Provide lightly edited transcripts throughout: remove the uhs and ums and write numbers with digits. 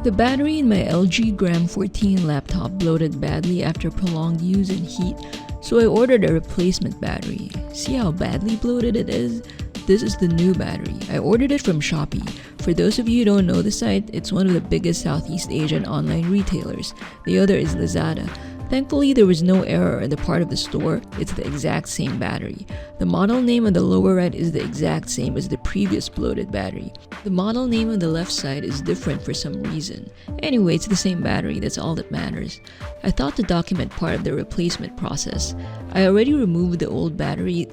The battery in my LG Gram 14 laptop bloated badly after prolonged use and heat, so I ordered a replacement battery. See how badly bloated it is? This is the new battery. I ordered it from Shopee. For those of you who don't know the site, it's one of the biggest Southeast Asian online retailers. The other is Lazada. Thankfully, there was no error in the part of the store. It's the exact same battery. The model name on the lower right is the exact same as the previous bloated battery. The model name on the left side is different for some reason. Anyway, it's the same battery, that's all that matters. I thought to document part of the replacement process. I already removed the old battery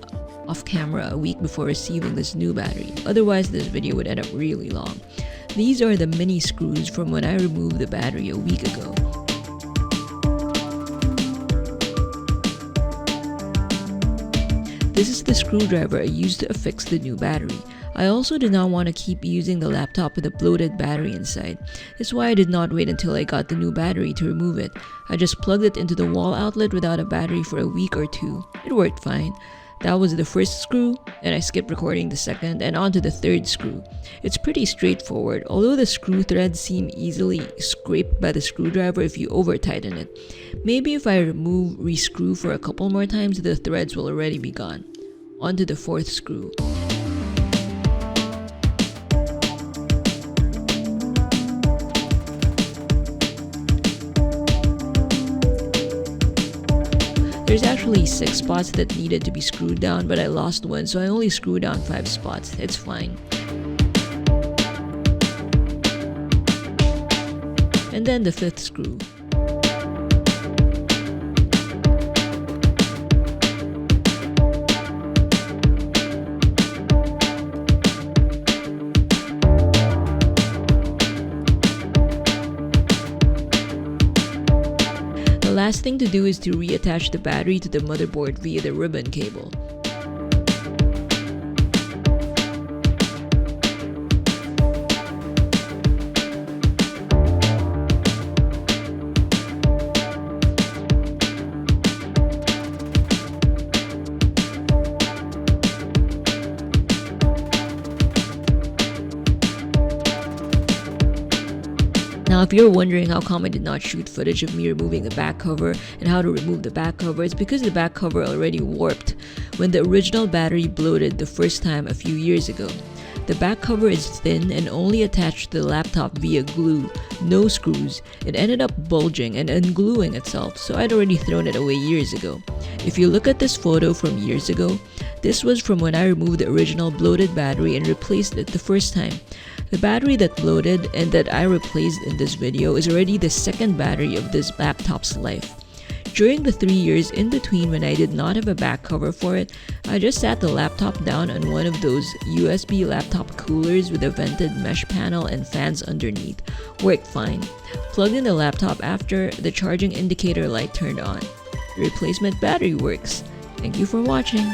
off camera a week before receiving this new battery. Otherwise, this video would end up really long. These are the mini screws from when I removed the battery a week ago. This is the screwdriver I used to affix the new battery. I also did not want to keep using the laptop with a bloated battery inside. That's why I did not wait until I got the new battery to remove it. I just plugged it into the wall outlet without a battery for a week or two. It worked fine. That was the first screw, and I skipped recording the second and onto the third screw. It's pretty straightforward, although the screw threads seem easily scraped by the screwdriver if you over tighten it. Maybe if I re-screw for a couple more times, the threads will already be gone. Onto the fourth screw. There's actually 6 spots that needed to be screwed down, but I lost one, so I only screwed down 5 spots. It's fine. And then the 5th screw. The last thing to do is to reattach the battery to the motherboard via the ribbon cable. Now, if you're wondering how come I did not shoot footage of me removing the back cover and how to remove the back cover, it's because the back cover already warped when the original battery bloated the first time a few years ago. The back cover is thin and only attached to the laptop via glue, no screws. It ended up bulging and ungluing itself, so I'd already thrown it away years ago. If you look at this photo from years ago, this was from when I removed the original bloated battery and replaced it the first time. The battery that bloated and that I replaced in this video is already the second battery of this laptop's life. During the 3 years in between when I did not have a back cover for it, I just sat the laptop down on one of those USB laptop coolers with a vented mesh panel and fans underneath. Worked fine. Plugged in the laptop after the charging indicator light turned on. The replacement battery works. Thank you for watching.